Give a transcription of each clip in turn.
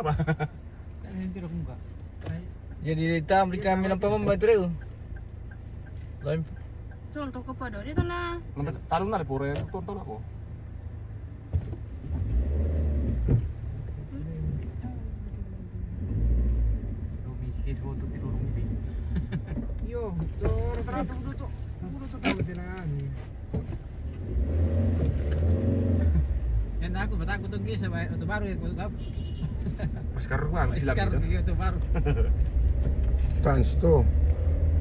Apa? Jadi tam di kami nampak membantu reu. Lain Sol toko pa do dito na. Taruh na pure tonton ako. Domestic foto di lorong ini. Yo, rata-rata udah tuh tahu tenang. Yan ako, ba't ako itong gisa, ito baru ya, ito baru. Pas karuan sila gitu. Ito baru. Chance to.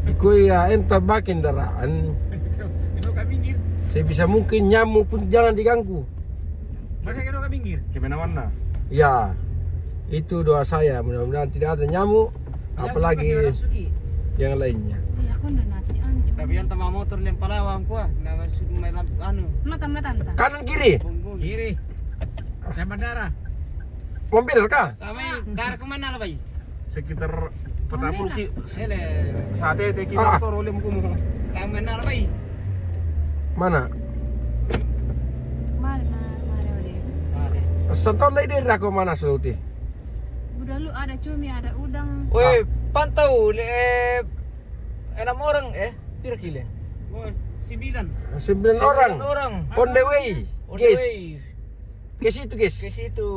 Iko'y entah ba kendaraan. Ito ka minggir. Sebisa mungkin nyamuk pun jangan diganggu. Bakit ito ka minggir? Kemenawan na. Ya, itu doa saya. Mudah-mudahan tidak ada nyamuk, apalagi yang lainnya. Ay ako na natin ano. Tapi yang tama motor yang palawang ko na may ano. Mata-mata ta. Kanan kiri, Kiri. Sa bandara. mobil kah? Sama dar ke mana lah, Bay? Sekitar 40 ki. Sele. Sate te kilometer oleh mo. Tahu mana lah, Bay? Mana? Mare ode. Vale. Sentuh lagi dari aku mana seluti? Budalu ada cumi, ada udang. Woi, pantau 6 orang pira kilo? Oh, 9. 9 orang. 9 orang. On the way. On the Guys. way. Ke situ, guys. Ke situ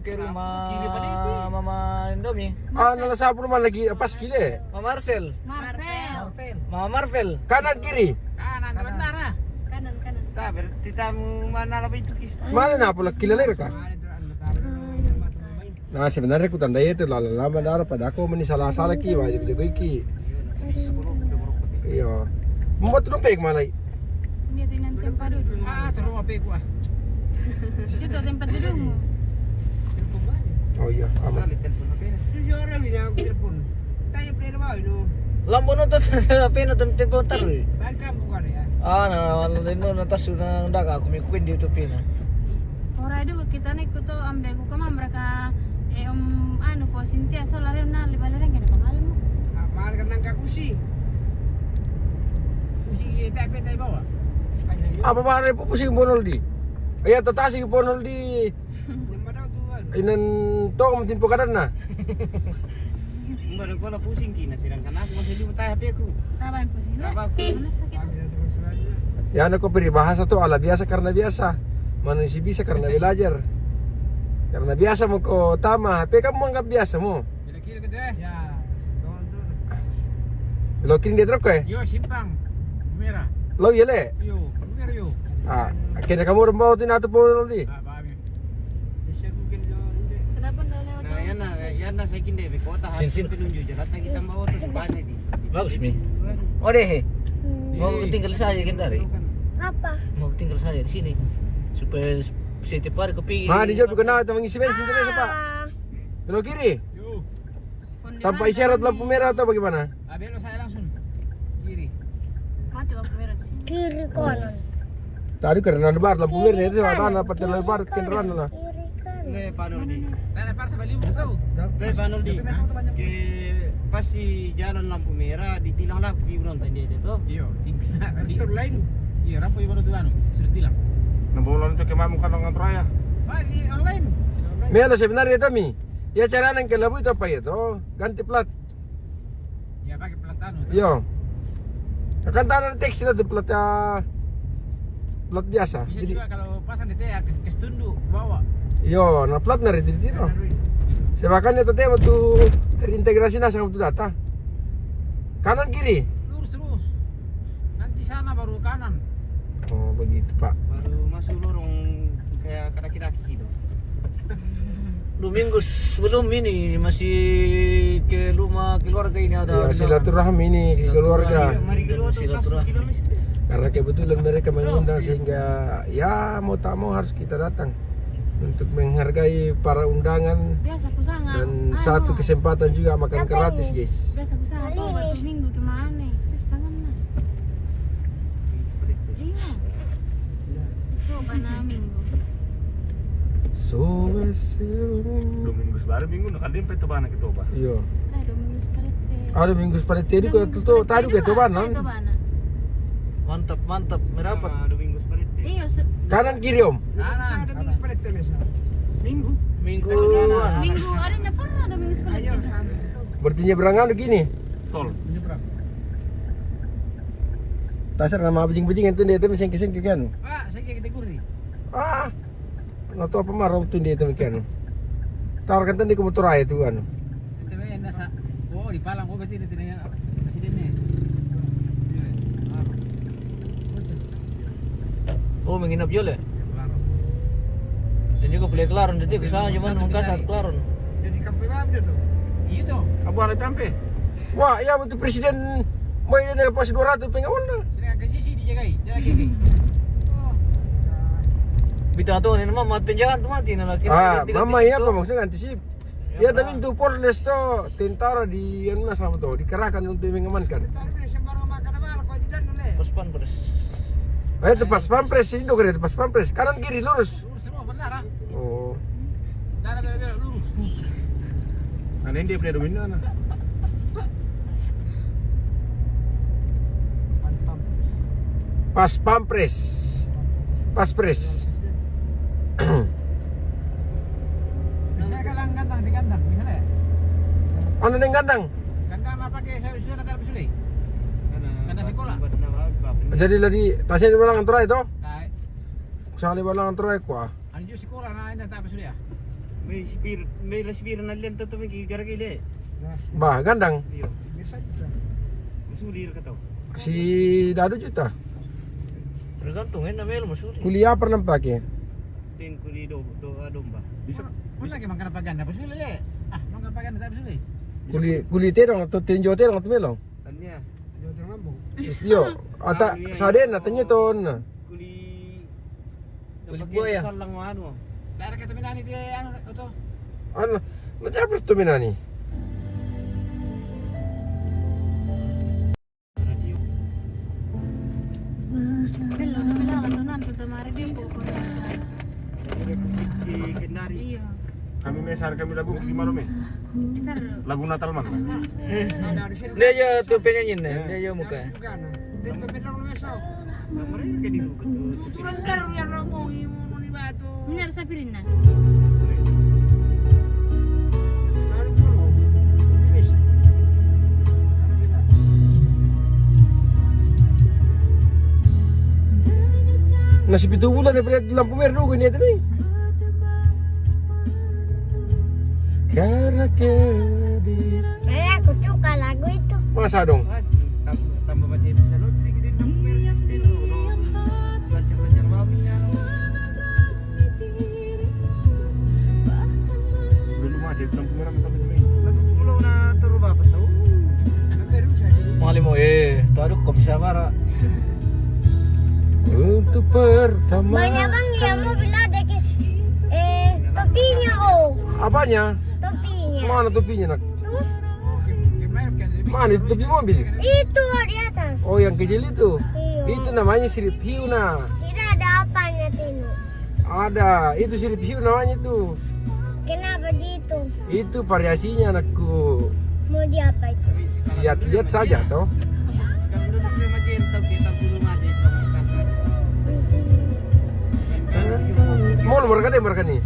ke rumah Kiri pada itu. Mama Indomie. Nala sa rumah lagi pas kile. Mama Marcel. Marvel. Mama Marvel. Kanan kiri. Kanan, sa bandara. Kanan. Tak berarti tamu mana lah, Bay, itu kis. Mana na pula kilala ka? Nah sebenarnya aku tandai itu lama darah pada aku meni salah ki wajib jago iki. Iya. Membuat rumpek malai. Dito yung tempat duduk. Ito rumah pe ko ah. Dito tempat duduk mo. Oh iya, aman. Kali telepon apa ini? Tujuh orang ini aku telepon. Tanya player mau itu. Lambo nonton sa peno tempo taru. Tahan kampung kan ya. Na wala na tasu na daga aku mikuin di utopina. Ora dulu kita naik to ambe ko kama mereka ano po Cynthia so lari na libalere ngene ko alam mo. Mahal kan nangka kusi. Kusi tape tayo bawa. Kanya yun. Apa ba po pusing bonol di? Iya tatasi bonol di. Yang mana tuh kan? Inan to timpo kanan na. Baru ko lah pusing kina sedangkan aku masih di HP aku. Taban po sila. Taba ko. Mana sakit. Kami terus aja. Ya aku peribahasa tuh ala biasa karena biasa. Manusia bisa karena belajar. Karena biasa mo ko tama, HP kamu anggap biasa mo. Bila kiri gitu eh. Ya. Tonton. Lo kini dia truk Yo, simpang. Merah. Lo yele. Yo, merah yo. Kena kamu rembau tin atau bonol di. Babi. Bisa Google dong. Kenapa enggak lewat? Nah, yan na saya kinde be kota harus Sin. penunjuk jalan kita bawa terus banyak di. Bagus mi. Oh deh. Mau tinggal saja kendari. Apa? Mau tinggal saja di sini supaya setiap hari kepingin. Di jawab kenal teman ngisi bensin terus pak. Belok kiri. Yo. Tanpa isyarat lampu merah atau bagaimana? Belok saya langsung. Kiri. Mati lampu merah di sini. Kiri kanan. Tadi karena lebar lampu merah itu tanah dapat lebar kendaraan lah. Kiri kanan. Le panol di. Nah, lepas sa baliw kau. Le panol di. Ke pasti jalan lampu merah ditilang lah pergi nonton dia itu. Iyo, di. Itu lain. Iyo, rampo yung baru tuan. Sudah tilang. Nabolan itu kemamu kan nang raya. Di online. Mela sebenarnya Tommy. Ya cara nang kelabu itu apa ya toh? Ganti plat. Ya, pakai pelatano. Yo. Akan tanah taksi itu plat plat biasa. Bisa Jadi juga kalau pasan di teh ke tunduk ke bawah. yo, na plat na rin dito. Sebakan itu tema tuh terintegrasi na sama tuh data. Kanan kiri. Lurus terus. Nanti sana baru kanan. Oh begitu pak. Baru masuk lorong kayak kaki-kaki gitu. 2 minggu sebelum ini masih ke rumah keluarga ini ada. Ya silaturahmi ini ke keluarga. Mari keluar tuh Silaturahmi. kilometer. Karena kebetulan mereka mengundang sehingga ya mau tak mau harus kita datang untuk menghargai para undangan Biasa ku sangat. dan satu kesempatan juga makan gratis guys. Biasa ku sangat tuh waktu minggu kemana? Susah kan nah. Iya. Itu bana minggu. So 2 minggu sebaru minggu nakalimpet to bana kita ba. Iya. Ada minggu seperti. Ada minggu seperti tadi kau tuh tadi ke Tobanan. Mantap merapat. Aduh minggu seperti. Iya, Kanan kiri om. Ada minggu seperti itu biasa. Minggu. Minggu minggu Berarti nyebrang gini. Tol. Menyeberang. Tasar nama bejing-bejing itu dia itu sengke-sengke kan. Pak, saya kita gurih. Ah. Nah tuh apa marah tuh dia itu kan. Tawarkan tadi ke motor aja itu kan. Itu nasa. Oh, di Palang oh berarti itu yang presidennya. Oh, menginap juga. Dan juga beli kelaron jadi kesana cuman Makassar kelaron. Jadi kampung apa tuh? Iya tuh. Abu ada tampe. Wah, ya betul presiden main dengan pas 200 pengawan lah. Sedang ke sisi dijagai. Jaga. Bita tuh ini mah mati penjagaan tuh mati nah laki. Mama ya apa maksudnya antisip. Ya tapi untuk Polres tuh tentara di mana sama tuh dikerahkan untuk mengamankan. Tapi sembarang makan apa apa tidak boleh. Pospan beres. Itu pas pampres itu kan itu pas pampres kanan kiri lurus. Lurus semua benar ah. Oh. Dah belok lurus. Nah, ini dia punya domino nah. Pas pampres. Paspres. Bisa kalang gantang di gantang, bisa ya? Ano neng gandang? Gantang apa pakai saya natal pesuli? Karena sekolah. Jadi lagi tasnya di balang antara itu. Tai. Kusali balang antara ko. Ano juga sekolah na ina tak pesuli ya? May laspir na liyan to may garagile. Bah, gandang. Iyo. Bisa juga. Masulir ka to. Si Dado juta. Tergantung na melo masuri. Kuliah pernah pakai. Tin kuli do domba. Bisa. Mana ke makan paganda pesuli le? Ah, makan paganda tak pesuli. Kuli terong atau tinjo terong atau melong. Tanya. Jauh terlambung. Yo, ata saden atanya ton. Kuli buaya. Salang mo ano. Lara ka tuminani di ano to? Ano? Macam tu minani. Bello, nabila ka nanto tamari din po ko. Kendari. Iya. Kami mesar kami lagu gimana me? Ntar Lagu Natal man. Ada di sini. Dia aja tuh penyanyi nih, dia aja muka. Bukan. Dito bilang lu besok. Namanya ka di ko. Turun terus yang ngomong mau ni batu. bener sapirin na. Lalu pulau. Bisa. Nasi pitu bulan daripada lampu merah dulu ini tadi. Karena kediri. Aku suka lagu itu. Masa dong? Tambah baca bisa lo dikit din ng meron din lo. Ganyan mami niya. Dulu mah dia lampu merah minta minta. Nagpulo na turo ba pa to? Mali mo taruh kok bisa marah. Untuk pertama. Banyak bang dia mau bilang ada topinya oh. Apanya? Topinya. Mana topinya nak? Mana itu topi mobil? Itu di atas. Oh yang kecil itu? Iya. Itu namanya sirip hiu nah. Tidak ada apanya Tino. Ada, itu sirip hiu namanya itu. Kenapa gitu? Itu variasinya anakku. Mau diapa itu? Lihat-lihat saja toh. Kalau duduk sa magenta kita pulo mati sa kasar. Mau mereka nih.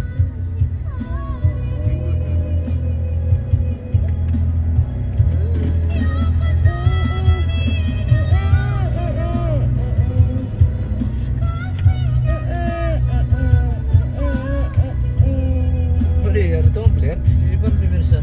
Udah ada tumpler di depan pemirsa.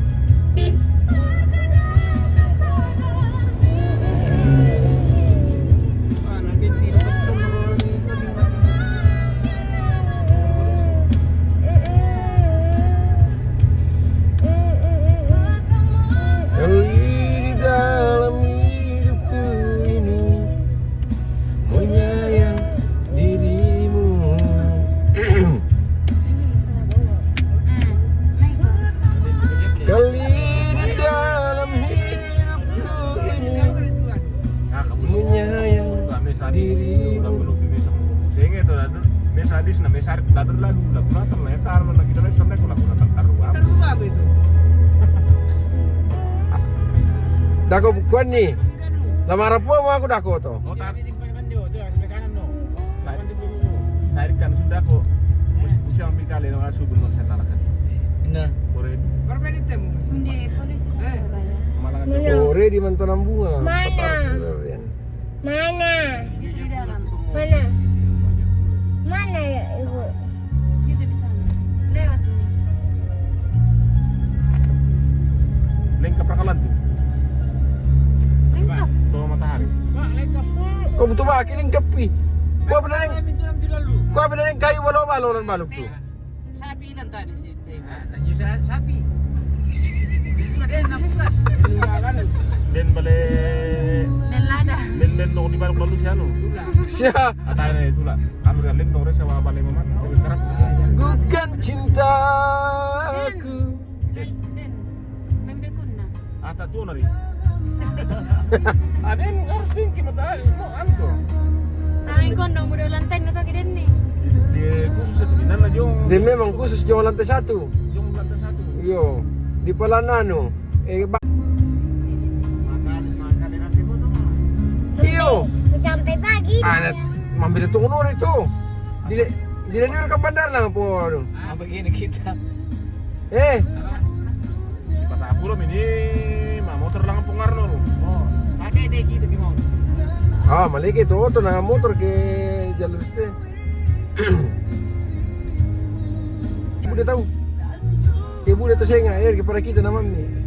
Di dalam hidupku ini menyayang dirimu. Kali di dalam hidupku ini menyayang dirimu. Sehingga itu ada mesadis na mesar lagu lagu Natal na etar man kita na sonda ko lagu Natal tarua. Terus apa itu? Dako bukuan nih. Lamar apa mau aku dako toh? Oh tar Ini depan mandi tu sebelah kanan no. Mandi dulu. tarikan sudah ko. Mesti ambil kali na subur man sa talakan. Nah, Kore Berapa menit temu? Sundi polisi. Eh. ready mantanam bunga. Mana? Paparkiler yan. Mana? Di dalam. Mana? Mana ya ibu? Itu di sana. Lewat nih. Lengkap rakalan tuh. Lengkap. Bawa matahari. Pak, lengkap. Kau betul ba kiling kapi. Kau benar Kami minta nanti lalu. kau benar kayu walau lan balok tu. Sabi lang tadi si Tega. Tanya saya sapi. Itu ada yang nampak. Den bale Dan lada. den dong di balik lalu siano. Siya Atane itu lah. Kami galeng dong resa wa bale mamat. Tapi kerap. bukan cintaku. Den. Membekun na. Ata tuh nari. Aden harus tinggi matahari. Mau anto. Tangin kondong udah lantai na tadi den nih. Di khusus itu di nana jong. Dia memang khusus jual lantai 1. Jong lantai 1. Yo, di Palanano. Makali nanti mo to mga. Iyo. Sampai pagi. Anak mampir itu ngono itu. Dili dili ka bandar lang po. Begini kita. Di Patapulom ini mah motor lang ang pungar no. Oh, pakai deh gitu gimana? Ah, maliki itu auto na motor ke jalur este. Ibu dia tahu. Ibu dia tuh saya nggak kepada kita namanya.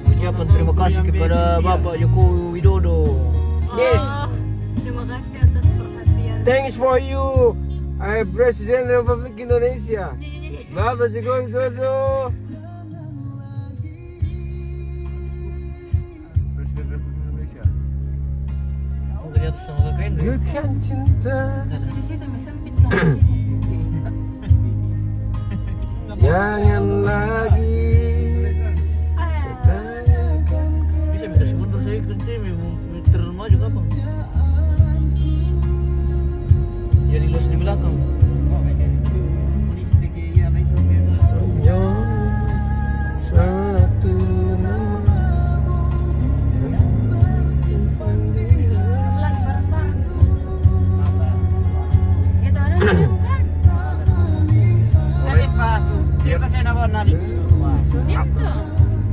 Ucapan terima kasih kepada Bapak Joko Widodo. Yes. Terima kasih atas perhatian. Thanks for you, President Republik Indonesia. Bapak Joko Widodo. Presiden Republik Indonesia. Ternyata sama keren. Bukan cinta. Di situ masih sempit lah. Jangan lagi. Bisa minta sebentar saya kerja meter maju apa? Jadi los di belakang. Satu nama. Pelan bareng-bareng. Itu ada bukan? Tapi pa, dia kasi naman nali. Itu.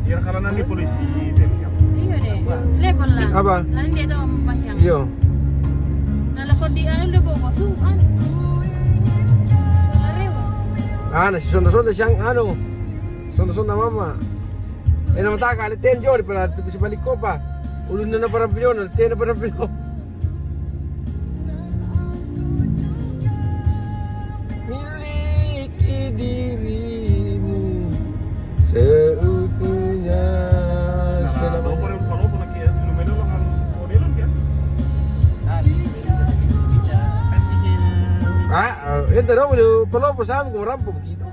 Biar kalau nanti polisi dem siap. Iya deh. Level lah. Apa? Lalu dia tahu mempasang. Yo. Nah, lakon di ano udah bawa kosong kan? Lari. Si sonda-sonda siyang ano. Sonda-sonda mama. Naman taka, aliten jo, para si balik ko pa. Ulun na para pilyon, aliten na para pilyon. Miliki dirimu seutuhnya. Nah, kalau pun lagi ya, fenomena lang ang modelan ya. Ito daw, palo sa amin kung rampo dito.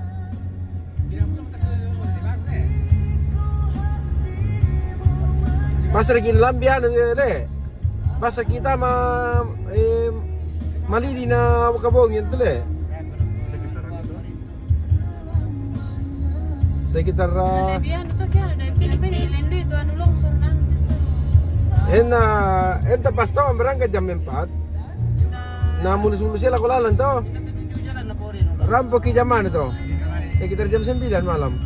Basta rin lambihan, basta kita malili na kabong yun tuli. Sekitar Ada biar itu kaya ada biar lendo itu anu longsor nang. enta pasto ang barangay jam 4. Na mulus-mulus sila kulalan to. Rampo ki jaman ito. Sekitar jam 9 malam.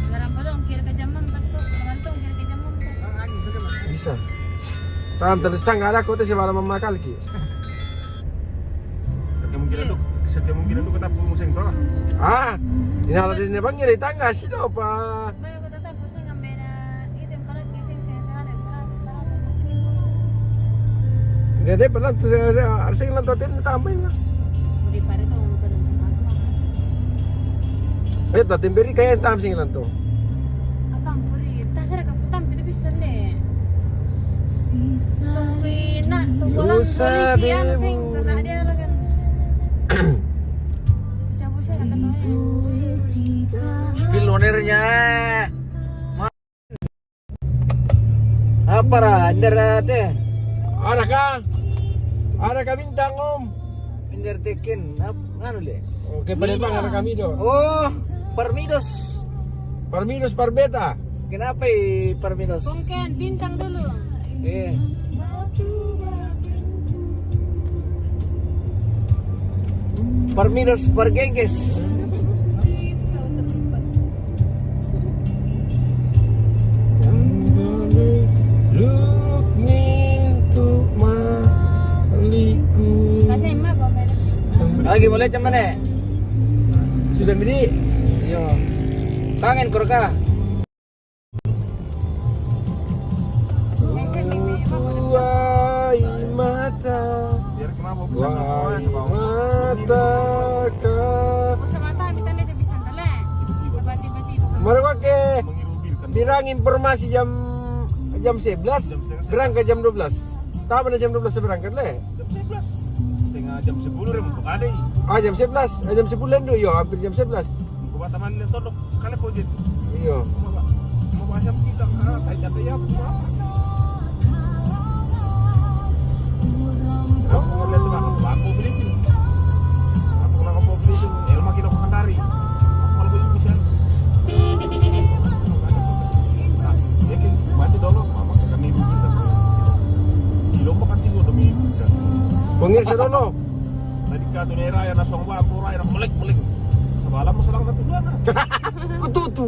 Garam pa dong kira ka jaman pa to. Mahal to kira ka jaman pa. Bisa. Tam terus tangga ada kota si malam mamakal ki. Kemungkinan itu kita pusing toh. Inala din na bang yun tangga sino pa. Baru ko tatapos na ngambe na item pala gising sa sarado. Gede pala to arsing lang to tin tambay na. Uri pare to mo ka nung Ito timberi kaya tamsing lang to. Apang puri, tasara ka putam pito bisan le. Tungguin na, tunggulang polisi ano sing na dia lagan. Cabut saya kata Pilonernya. Apa ra? Inderate. Ada ka bintang om. Indertekin. Ano le? Oke, panipang ada kami do. Oh, Parmidos. Parmidos Parbeta. Kenapa Parmidos? Bongken bintang dulu. Parmidos Pargengges. lagi boleh cuman ya. Sudah bini. Iya. Kangen kurka. Wahai mata, Biar kenapa bisa wahai ngomong mata kau. Sama tayo kita lihat bisa tele. Tiba-tiba. Mereka ke mengirubilkan. dirang informasi jam 11, berangkat jam 12. Tahu pada jam 12 berangkat le? Jam 11. Setengah jam 10 rem untuk ada. Ah jam 11, jam 10 lendu yo, hampir jam 11. Kau bataman ni tolok kala kau jadi. Iyo. Mau bahasa kita kata ya apa? Aku ngeliat tuh aku beli itu. Aku nak mau beli itu. Elma kita makan dari. Aku kalau beli bisa. Ya kan mati dulu. Mama kami kita. Si lomba kan tinggal demi kita. Pemirsa dono. Tadi kata nera ya nasong ba aku raya melek. Semalam masalah satu bulan. Kututu.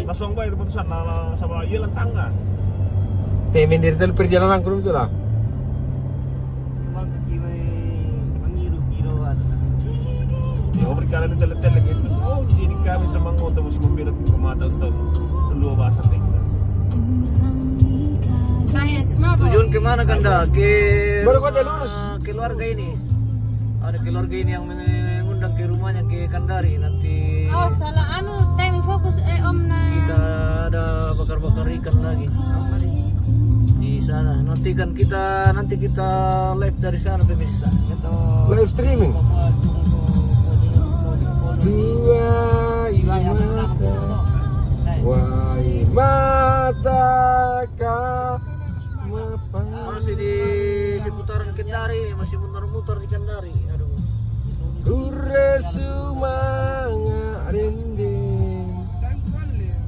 Nasong ba itu putusan sama iya lantanga. Temen dari tel perjalanan kurang itu lah. Bang kaki mengiru kilo ada. Ya berkala di tele-tele gitu. Oh, jadi kami teman ngotot mesti membela di rumah atau dua bahasa tinggal. Kaya, mau Tujuan kemana Kanda? Baru kau lurus. Keluarga ini. Ada keluarga ini yang mengundang ke rumahnya ke Kandari nanti. Oh, salah time fokus om na. Kita ada bakar-bakar ikan lagi di sana. Nanti kita live dari sana pemirsa. Live streaming. Wahai mata kau. Masih di seputaran Kendari, masih muter-muter di Kendari. Aduh. Kuresu manga rinding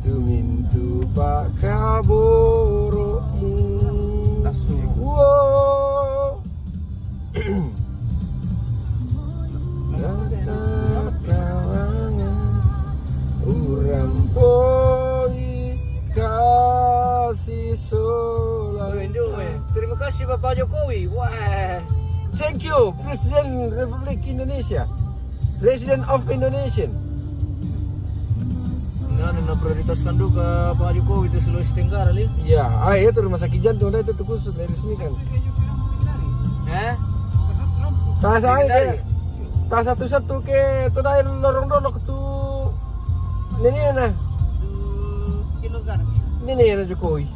Tumintu pak kaborokmu Wow Rasa kawangan Urang poi kasih solan. Terima kasih Bapak Jokowi. Wah. Thank you, Presiden Republik Indonesia, President of Indonesia. Nah, prioritaskan juga Pak Jokowi itu Sulawesi Tenggara li. Ya, itu rumah sakit jantung itu khusus dari sini kan. Tas aja, tas satu-satu ke tu dari lorong dolok tu. Ini na, Kilogram. ini na Jokowi.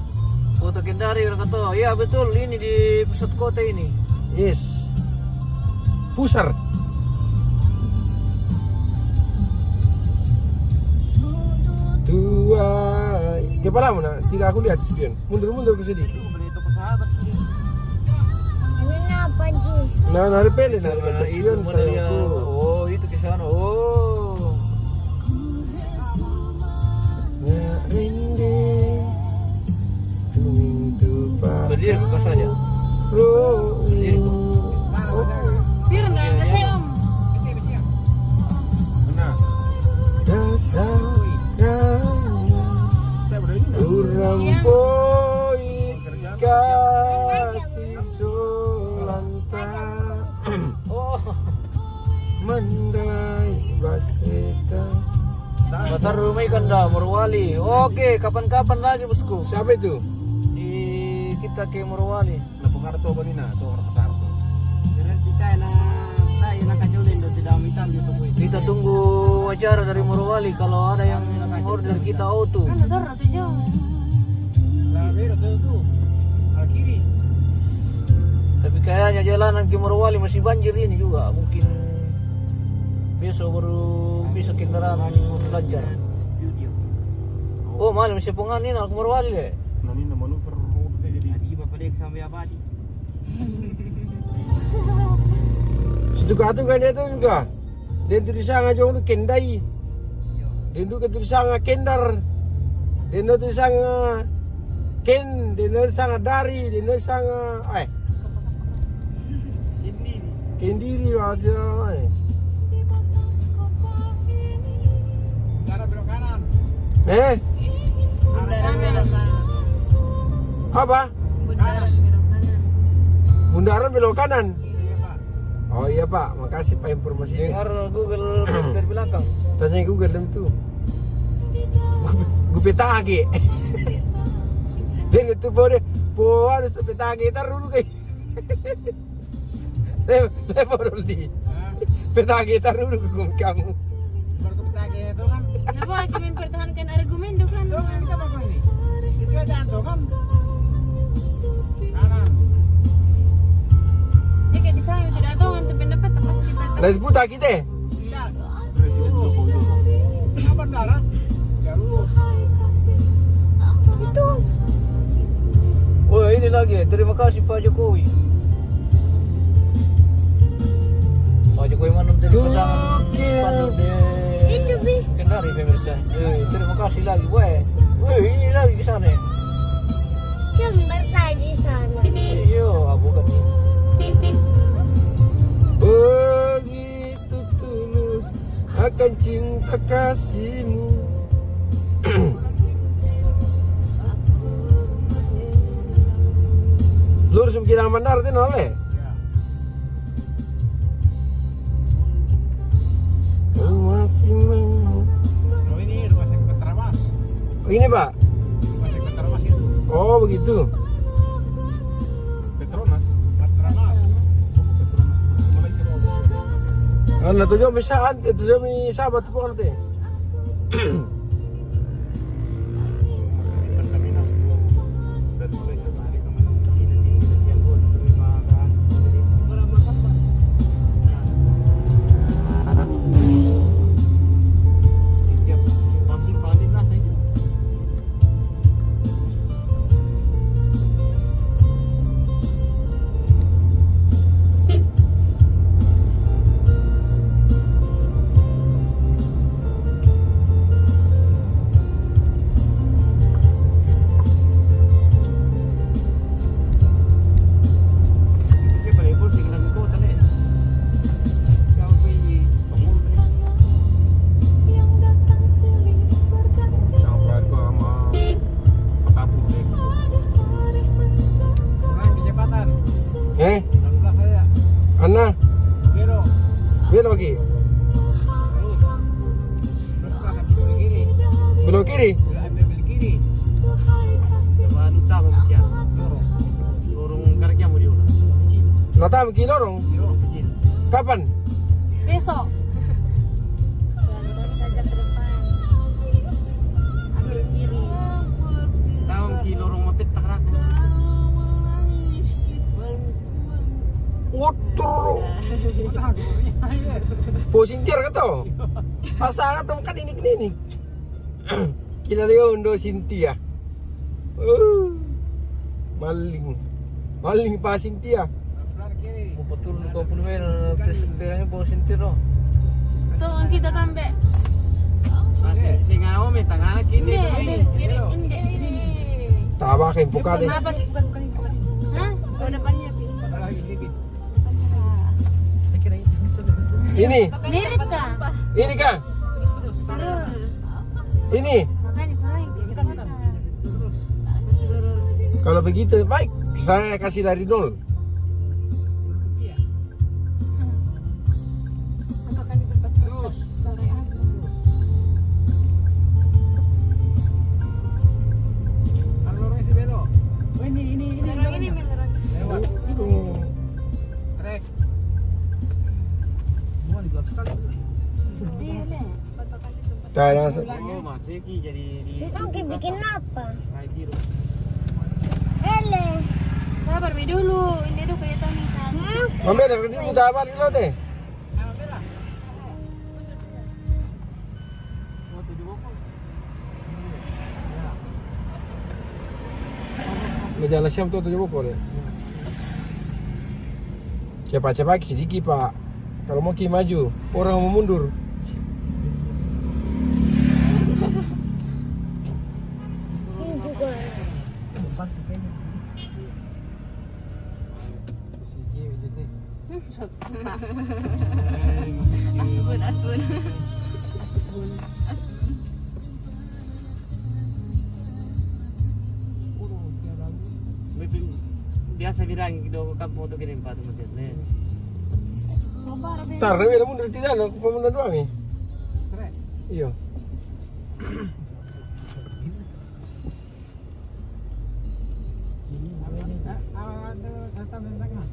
Foto Kendari orang kata, ya betul ini di pusat kota ini. Yes, pusar. Tua, kepala mana? Tidak aku lihat spion. Mundur ke sini. Beli toko sahabat sih. Ini apa jis? Nah, nari pele, nari Nah, kata spion mana dia? sayangku. Oh, itu ke sana. Oh. Ya rindu, tumintu Berdiri ke saja. Berdiri kok. Pir na kasi om. Nah, saya berani nah. Urang poi kasih solanta Oh. Mandai baseta. Batar rumah Kanda Morowali. Oke, kapan-kapan lagi bosku. Siapa itu? Di kita ke Morowali. Napakarto ba nina? Ito orang napakarto. Jadi kita tayo nakajulin do tidak mitam dito po. Kita tunggu acara dari Morowali kalau ada yang order kita auto. Ano dor ato jo. Pero tuh al kiri. Tapi kayaknya jalanan ke Morowali masih banjir ini juga. Mungkin besok baru bisa kendaraan lancar. Video. Oh, malam masih penganin ke Morowali deh. Nani na manuver mo ba jadi? Adi ba balik sampai apa di? Suka tu kan dia tu juga. Dia tu disanga jong tu kendai. Dia tu ke tu disanga kendar. Dia tu disanga ken, dia tu disanga dari, dia tu disanga kendiri macam Cara belok kanan. Apa? Bundaran belok kanan. Bundaran belok kanan. Iya, Pak. Oh iya Pak, makasih Pak informasinya. Dengar Google Map dari belakang. Tanya Google dem itu. Gue petagi. Dan itu boleh, harus petagi tar dulu kayak. Lebar di. Petagi tar dulu ke kamu. Baru ketagi itu kan. Kenapa lagi mempertahankan argumen tuh kan? Tuh kan kita bakal nih. Itu aja tuh kan. Kanan. Ya kayak di sana tidak tahu untuk pendapat apa sih kita. Lain putar kita. Tidak. Apa darah? Ya lurus. Itu. Oh ini lagi, terima kasih Pak Jokowi. Pak Jokowi mana menjadi pasangan spanduk di Kendari pemirsa. Terima kasih lagi, weh. Ini lagi di sana. Gambar tadi sana. Iya, bukan ini. Begitu tulus akan cinta kasihmu. Lurus bikin Mandar itu oleh. Oh ini rumah sakit Petramas. Oh, ini Pak. Rumah sakit Petramas itu. Oh begitu. Petronas. Petramas. Malaysia. Ano to jo misaan, ito jo mi sabat po kanate. Dari Malaysia hari ke Ana, Belok. belok lagi. Belok kiri. Ambil kiri. Depan utama mungkin. Lorong karya mau diulang. Nata mi lorong. Lorong kecil. Kapan? Besok. Saja ke depan. Ambil kiri. Tahu ki lorong mapit tak raku. Otor. Pusing tiar ka to. Pasangan to kan ini. Kilala yun do Cynthia. Maling pa Cynthia. Betul komplement presidennya po sentiro. Tuh ang kita tambah. Si ngao me tangana kini. Kiri ini. Tawa kay buka deh. Kenapa? Hah? Oh depannya pi. Ini, Mirip kah? ini kah? Terus. Ini. Makanya kurang. Kalau begitu baik, saya kasih dari nol. Apakah di tempat sore aku? Lorong isi belok. Oh ini Orang ini beneran. lewat. Trek. Mau di gelap sekali. Iya deh. Fotokan di tempat. Oh masih ki jadi di. Itu bikin apa? Kayak gitu. Ele. Sabar Mi dulu. Ini tuh kayak Tony kan. Mambe dari ini muda apa dulu deh? Medalla siam tuh 7 buku deh. Cepat-cepat sedikit Pak. Kalau mau ki maju, orang mau mundur. Ini juga. Asbun. Biasa bilang do kamu tuh kirim patu macam ni. para be. Tar, na mo dari tidak, aku pemenang doang nih. Keren. Iya. Kereta mentak mah.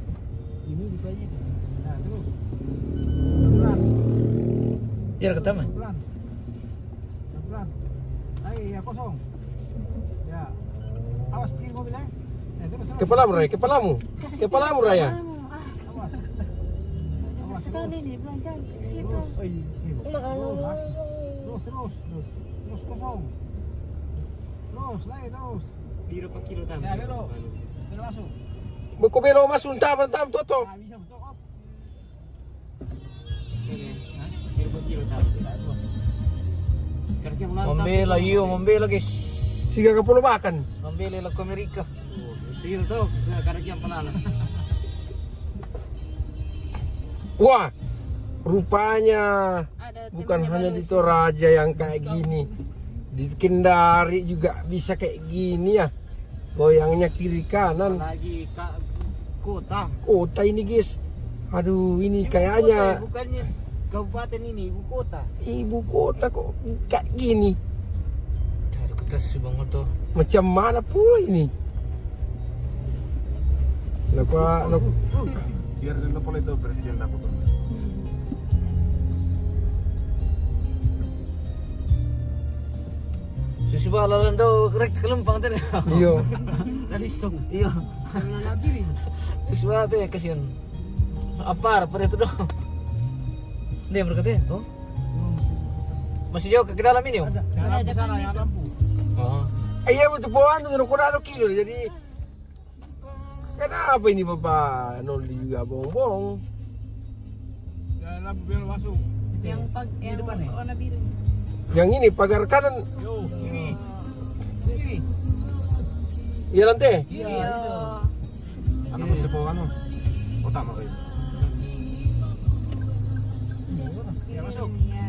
Ini dipanya. Nah, terus. Pelan. Ya ketama. Pelan. Pelan. Ayo, ya kosong. Ya. Awas kiri mobilnya. Terus. Kepalamu Raya, kepalamu. Kepalamu Raya. Awas. Awas. Sekali nih belanja situ. Terus. Terus kosong. Terus, lagi terus. Piro pa kilo tama. Ya, belok. Belok masuk. Kobelo masuk, tam toto. Ah, bisa betul op. Piro pa kilo tama. Karena yang Membela iyo, membela guys. Siga ka pulo makan. Membela lagu Amerika. Piro tuh, karena yang pelala. Wah, rupanya Ada bukan temannya hanya baru di Toraja yang kayak gini. Di Kendari juga bisa kayak gini ya. Goyangnya kiri kanan. Lagi kota. Kota ini guys. Aduh, ini Kota, kayaknya bukannya kabupaten ini, ibu kota. ibu kota kok kayak gini. Aduh ketas banget tuh. Macam mana pula ini? Lepas Biar dulu pala itu presiden dapat. Susu balalan daw korek kelempang tadi. iyo. Salisong. Iya. Karena diri. Susu balalan tuh ya kasihan. Apa pada itu dong? Dia berkata ya, oh. Masih jauh ke dalam ini, Om? Ada lampu sana, ya lampu. Oh. Iya betul pohon itu kurang kilo jadi. Kenapa ini Bapak? Noldi juga bohong-bohong. Ya lampu belok masuk. yang depan nih. warna biru. Yang ini pagar kanan. Yo, ini. Ini. Iya lantai. Iya. Ano mo sa po ano? O tama kayo. Ya masuk. Iya.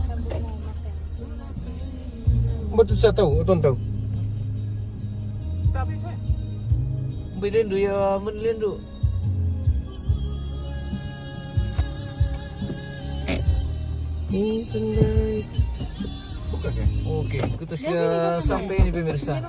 Sambut mo makan. Betul saya tahu, betul tahu. Tapi saya. Bilindu ya, menlindu. Ini tendai. Bukan ya? Oke, kita sudah sampai ini pemirsa.